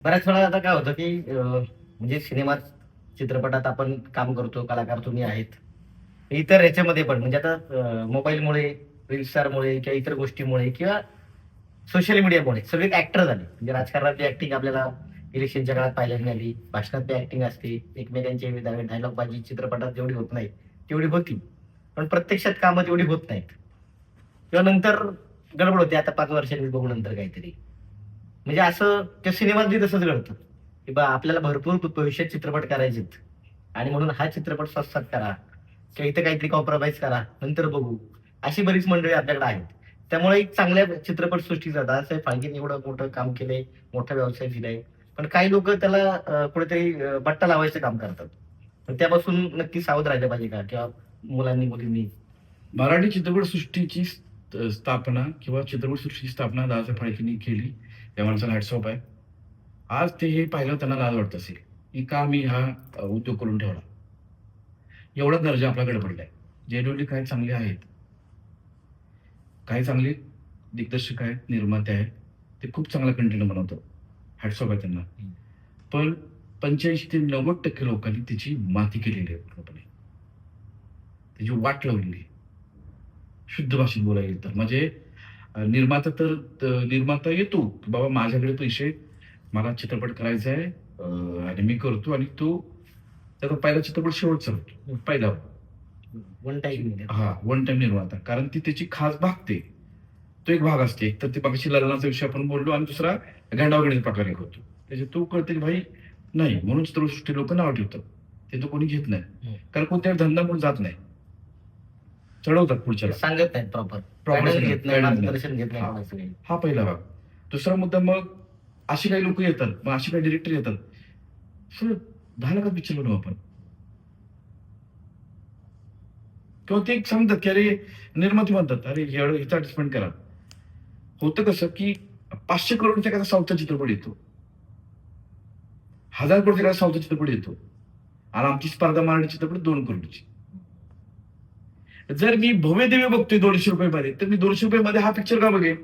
बऱ्याच वेळा आता काय होतं, की म्हणजे सिनेमात, चित्रपटात आपण काम करतो, कलाकार तुम्ही आहेत. इतर ह्याच्यामध्ये पण म्हणजे आता मोबाईलमुळे, रील्स स्टारमुळे किंवा इतर गोष्टीमुळे किंवा सोशल मीडियामुळे सगळे ॲक्टर झाले. म्हणजे राजकारणातली ॲक्टिंग आपल्याला इलेक्शनच्या काळात पाहायला मिळाली. भाषणातली ॲक्टिंग असते. एकमेकांचे डायलॉगबाजी चित्रपटात जेवढी होत नाही, तेवढी होती. पण प्रत्यक्षात कामं तेवढी होत नाहीत. किंवा नंतर गडबड होते आता 5 वर्षांनी बघू नंतर काहीतरी. म्हणजे असं त्या सिनेमात बी तसंच घडतं, की आपल्याला भरपूर भविष्यात चित्रपट करायचेत आणि म्हणून हा चित्रपट स्वस्तात करा किंवा इथे काहीतरी कॉम्प्रोमाईज करा, नंतर बघू. अशी बरीच मंडळी आपल्याकडे आहेत. त्यामुळे एक चांगल्या चित्रपटसृष्टीचा दादासाहेब फाळकेंनी एवढं मोठं काम केलंय, मोठा व्यवसाय दिलाय. पण काही लोकं त्याला कुठेतरी बट्टा लावायचं काम करतात. तर त्यापासून नक्की सावध राहिलं पाहिजे का? किंवा मुलांनी, मुलींनी? मराठी चित्रपटसृष्टीची स्थापना किंवा चित्रपटसृष्टीची स्थापना दादासाहेब फाळकेंनी केली. त्या माणसाला हॅट्स ऑफ आहे. आज ते हे पाहिल्यावर त्यांना लाज वाटत असेल, की का मी हा उद्योग करून ठेवला. एवढा दर्जा आपल्याकडे पडलाय. जेन्युइनली काही चांगले आहेत. काही चांगले दिग्दर्शक आहेत, निर्माते आहेत. ते खूप चांगला कंटेंट बनवतात. हॅट्स ऑफ आहे त्यांना. पण 85 ते 90% लोकांनी त्याची माती केलेली आहे पूर्णपणे. त्याची वाट लावलेली आहे. शुद्ध भाषेत बोलायला गेलं तर. म्हणजे निर्माता तर निर्माता येतो, की बाबा माझ्याकडे पैसे आहेत, मला चित्रपट करायचा आहे आणि मी करतो आणि तो त्याचा पहिला चित्रपट शेवटचा होतो. पहिला वन टाईम. हां, वन टाईम निर्माता. कारण ती त्याची खास भागते. तो एक भाग असते. एक तर ते मगाशी लग्नाचा विषय आपण बोललो आणि दुसरा गांडावगडीचा प्रकार एक होतो. त्याच्यात तो कळतं की भाई नाही म्हणून चित्रपटसृष्टी लोकं नावं ठेवतात. ते तर कोणी घेत नाही. कारण कोणत्या धंदा म्हणून जात नाही. चढवतात पुढच्याला. सांगत नाहीत प्रॉपर. प्रॉपर घेत नाही, गाईडन्स मार्गदर्शन घेत नाही हां. कोणाचं काही. हा पहिला भाग. दुसरा मुद्दा मग अशी काही लोकं येतात, मग असे काही डिरेक्टर येतात. सर 10 लाखात पिक्चर बनवू आपण. किंवा ते सांगतात, की अरे निर्माते म्हणतात, "अरे एवढं ह्याचं ॲडजस्टमेंट करा." होतं कसं, की 500 करोडचा एखादा साऊथचा चित्रपट येतो. 1000 करोडचा एखादा साऊथचा चित्रपट येतो. आणि आमची स्पर्धा मराठी चित्रपट 2 करोडची. जर मी भव्य-दिव्य बघतोय ₹200 मध्ये, तर मी ₹200 मध्ये हा पिक्चर का बघेन?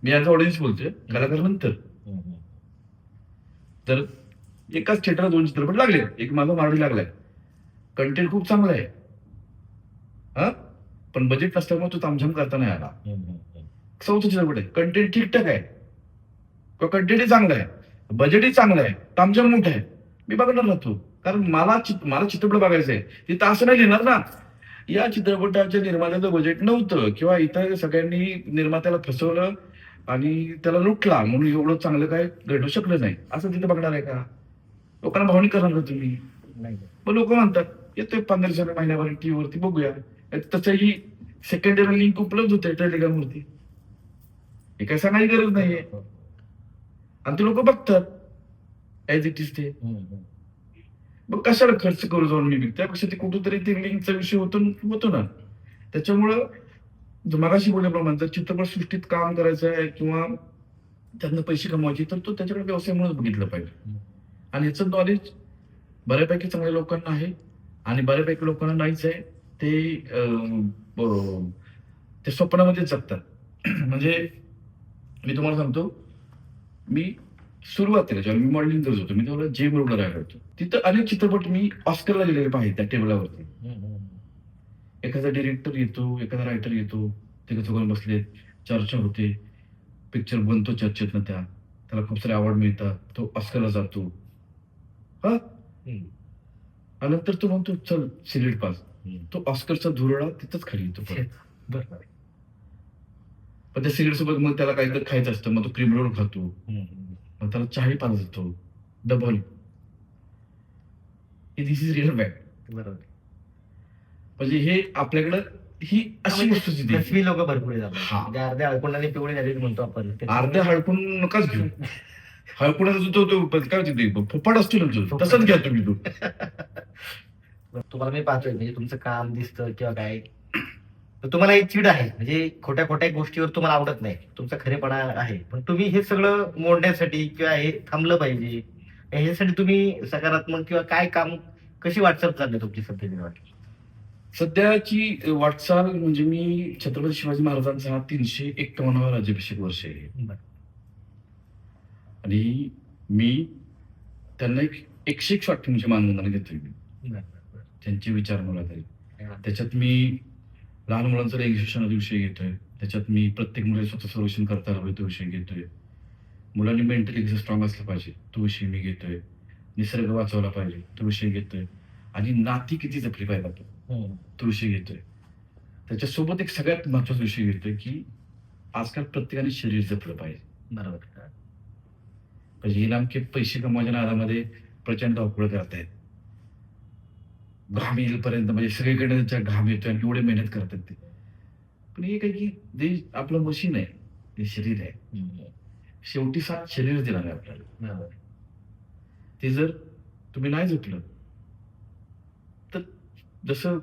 मी ॲज ऑडियन्स बोलतोय, कलाकार नंतर. तर एकाच थिएटरला 2 चित्रपट लागले. एक माझा मराठी लागलाय. कंटेंट खूप चांगला आहे. हां? पण बजेट नसल्यामुळे तो तामझाम करता नाही आला. साऊथचा चित्रपट आहे. कंटेंट ठीक-ठाक आहे. किंवा कंटेंटही चांगला आहे. बजेटही चांगलं आहे. तामझाम मोठं आहे. मी बघणार राहतो. कारण मला चित्रपट बघायचा आहे. तिथं असं नाही लिहिणार ना, या चित्रपटाच्या निर्मात्याचं बजेट नव्हतं किंवा इतर सगळ्यांनी निर्मात्याला फसवलं आणि त्याला लुटला म्हणून एवढं चांगलं काय घडू शकलं नाही. असं तिथे बघणार आहे का? लोकांना भावनिक करणार का तुम्ही? नाही. मग लोकं म्हणतात, येतोय 1500 महिन्याभर टीव्हीवरती बघूया. तसंही सेकंडरी लिंक उपलब्ध होते टेलिग्रामवरती. हे काही सांगायची गरज नाहीये. आणि ते लोकं बघतात. ॲज इट इज ते. मग कशाला खर्च करू जाऊन मी? त्यापेक्षा ते कुठेतरी ते लिंकचा विषय होतो ना. त्याच्यामुळं मगाशी बोलल्याप्रमाणे जर चित्रपटसृष्टीत काम करायचं आहे किंवा त्यातनं पैसे कमवायचे तर तो त्याच्याकडे व्यवसाय म्हणूनच बघितलं पाहिजे. आणि याचं नॉलेज बऱ्यापैकी चांगल्या लोकांना आहे आणि बऱ्यापैकी लोकांना नाहीच आहे. ते ते स्वप्नामध्येच जगतात. म्हणजे मी तुम्हाला सांगतो, मी सुरुवातीला जेव्हा मी मॉडेलिंग करत होतो, मी तेव्हा जेम रोडला राहिलो होतो. तिथं अनेक चित्रपट मी ऑस्करला गेलेले पाहिले त्या टेबलावरती. एखादा डिरेक्टर येतो, एखादा रायटर येतो, ते सगळे बसलेत, चर्चा होते, पिक्चर बनतो चर्चेतनं त्याला खूप सारे अवॉर्ड मिळतात, तो ऑस्करला जातो. हां? आणि नंतर तो म्हणतो, "चल सिलेक्ट पास." तो ऑस्करचा धुरळा तिथंच खाली येतो परत. बरोबर. पण त्या सिगारेटसोबत मग त्याला काहीतरी खायचं असतं, मग तो क्रीम रोल खातो. मग त्याला चहाही पाहिजे असतो, double. This is real fact. बरोबर. म्हणजे हे आपल्याकडं ही अशी वस्तुस्थिती आहे. फसवी लोकं भरपूर आहेत आपल्याकडे. हां. म्हणजे अर्ध्या हळकुंडाने पिवळी झालेली म्हणतो आपण. अर्ध्या हळकून नकाच घेऊ. हळकुणाचा तो काय होते फुफाट असतो ना तो, तसाच घ्या तुम्ही तो. तुम्हाला मी पाहतोय म्हणजे तुमचं काम दिसतं किंवा काय, तर तुम्हाला एक चीड आहे. म्हणजे खोट्या खोट्या गोष्टीवर तुम्हाला आवडत नाही. तुमचा खरेपणा आहे. पण तुम्ही हे सगळं मोडण्यासाठी किंवा हे थांबलं पाहिजे, ह्याच्यासाठी तुम्ही सकारात्मक किंवा काय काम, कशी वाटचाल चालली तुमची सध्याची वाटचाल? सध्याची वाटचाल म्हणजे मी छत्रपती शिवाजी महाराजांचा हा 351वा राज्याभिषेक वर्ष आहे. आणि मी त्यांना एक 101 शॉट फिल्मची मानवंदना देतोय मी. त्यांचे विचार मला तरी त्याच्यात मी लहान मुलांचा लैंगिक शिक्षणाचा विषय घेतोय. त्याच्यात मी प्रत्येक मुली स्वतः संरक्षण करता हवं तो विषय घेतोय. मुलांनी मेंटली कसं स्ट्रॉंग असलं पाहिजे तो विषय मी घेतोय. निसर्ग वाचवला पाहिजे तो विषय घेतोय. आणि नाती किती जपली पाहिजे आपण तो विषय घेतोय. त्याच्यासोबत एक सगळ्यात महत्वाचा विषय घेतोय की आजकाल प्रत्येकाने शरीर जपलं पाहिजे. बरोबर. म्हणजे हे नेमके पैसे कमवायच्या नादामध्ये प्रचंड धावपळ करतायत. घाम येईपर्यंत म्हणजे सगळीकडे त्यांच्या घाम येतोय आणि एवढे मेहनत करतात ते. पण हे काय की ते आपलं मशीन आहे, ते शरीर आहे. शेवटी साथ शरीर देणार आहे आपल्याला. ते जर तुम्ही नाही जपलं तर जसं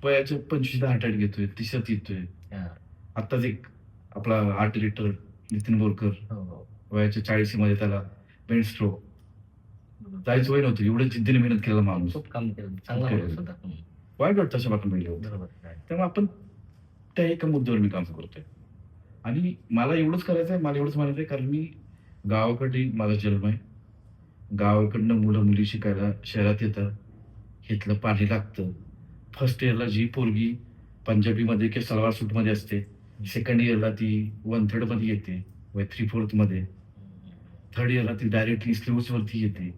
वयाच्या 25 हार्ट अटॅक येतोय, 30 येतोय. आत्ताच एक आपला आर्ट डिरेक्टर नितीन बोरकर वयाच्या 40 मध्ये त्याला ब्रेन स्ट्रोक. जायचं वय नव्हतं, एवढं जिद्दीने मेहनत केलेला माणूस. खूप काम केलं, चांगला माणूस होता. वाईट वाटतं अशा बातम्या मिळाल्या. बरोबर. त्यामुळे आपण त्या एका मुद्द्यावर मी काम करतोय. आणि मला एवढंच करायचं आहे, मला एवढंच म्हणायचं आहे, कारण मी गावाकडे माझा जन्म आहे. गावाकडनं मुलं मुली शिकायला शहरात येतात. इथलं पाणी लागतं. फर्स्ट इयरला जी पोरगी पंजाबीमध्ये किंवा सलवार सूटमध्ये असते, सेकंड इयरला ती 1/3 मध्ये येते, 3/4 मध्ये. थर्ड इयरला ती डायरेक्टली स्लीव्स वरती येते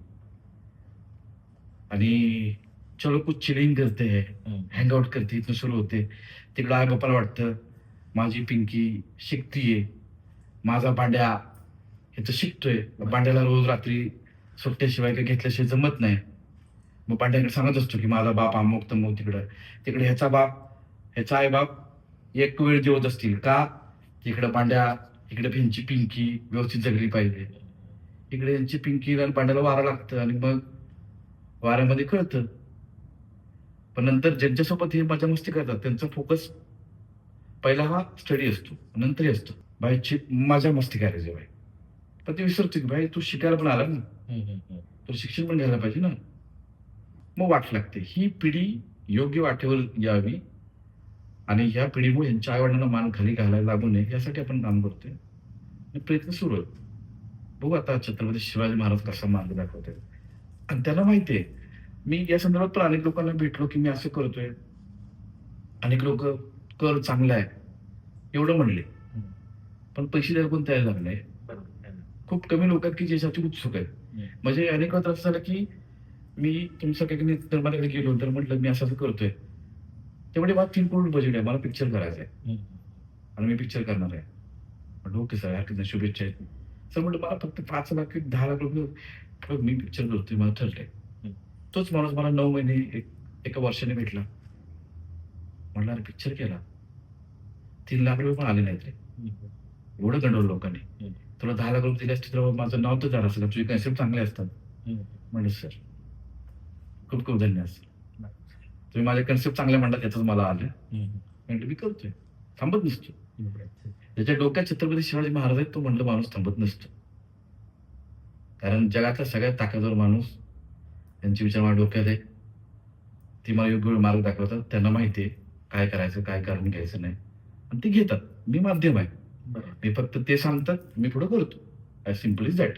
आणि चलो कुछ चिलिंग करते है, हँगआउट करते, इथून सुरू होते. तिकडं आई बापाला वाटतं माझी पिंकी शिकतीये, माझा बांड्या ह्याचं शिकतोय. बांड्याला रोज रात्री सुट्ट्याशिवाय काही घेतल्याशिवाय जमत नाही. मग बांड्याकडे सांगत असतो की माझा बाप अमुक तमुक तिकडं. तिकडे ह्याचा बाप, ह्याचा आई बाप एक वेळ जेवत असतील का. तिकडं बांड्या, इकडे ह्यांची पिंकी व्यवस्थित जगली पाहिजे. इकडे यांची पिंकी आणि बांड्याला वारा लागतं आणि मग वाऱ्यामध्ये कळतं. पण नंतर ज्यांच्यासोबत हे मजा मस्ती करतात त्यांचा फोकस पहिला हा स्टडी असतो, नंतरही असतो बाईची मजा मस्ती करायची बाई. पण ते विसरतो की बाई तू शिकायला पण आला ना, तू शिक्षण पण घ्यायला पाहिजे ना. मग वाट लागते. ही पिढी योग्य वाटेवर यावी आणि ह्या पिढीमुळे यांच्या आईवडिलांना मान खाली घालायला लागू नये यासाठी आपण काम करतोय आणि प्रयत्न सुरू आहेत. बघू आता छत्रपती शिवाजी महाराज कसा मार्ग दाखवतोय. आणि त्यांना माहिती आहे मी या संदर्भात पण अनेक लोकांना भेटलो की मी असं करतोय. अनेक लोक कर चांगला आहे एवढं म्हणले, पण पैसे द्यायला कोण तयार झाले नाही. खूप कमी लोक आहेत की ज्यासाठी उत्सुक आहेत. म्हणजे अनेक वेळा असं झालं की मी तुमच्या काही निर्मात्याकडे गेलो तर म्हटलं मी असं करतोय. तेवढे मला 3 करोड बजेट आहे, मला पिक्चर करायचं आहे आणि मी पिक्चर करणार आहे. म्हटलं ओके सर, हरकत शुभेच्छा आहेत सर. म्हटलं मला फक्त 5 लाख 10 लाख रुपये मी पिक्चर करतोय, मला ठरलंय. तोच माणूस मला 9 महिने एका वर्षाने भेटला. म्हटलं अरे पिक्चर केला, 3 लाख रुपये पण आले नाहीत रे. एवढं गंडवलं लोकांनी. तुला 10 लाख रुपये दिले असते तर माझं नाव तर झालं असतं, तुझे कन्सेप्ट चांगले असतात. म्हणलं सर खूप खूप धन्यवाद सर, तुम्ही माझे कन्सेप्ट चांगले म्हणतात याच मला आलं. म्हटलं मी करतोय, थांबत नसतो. ज्याच्या डोक्यात छत्रपती शिवाजी महाराज आहेत तो म्हटलं माणूस थांबत नसतो. कारण जगातला सगळ्यात ताकदवर माणूस त्यांचे विचार माझ्या डोक्यात आहे. ती मला योग्य मार्ग दाखवतात. त्यांना माहिती आहे काय करायचं काय करून घ्यायचं नाही आणि ते घेतात. मी माध्यम आहे, मी फक्त ते सांगतात, मी पुढे करतो. As simple is that.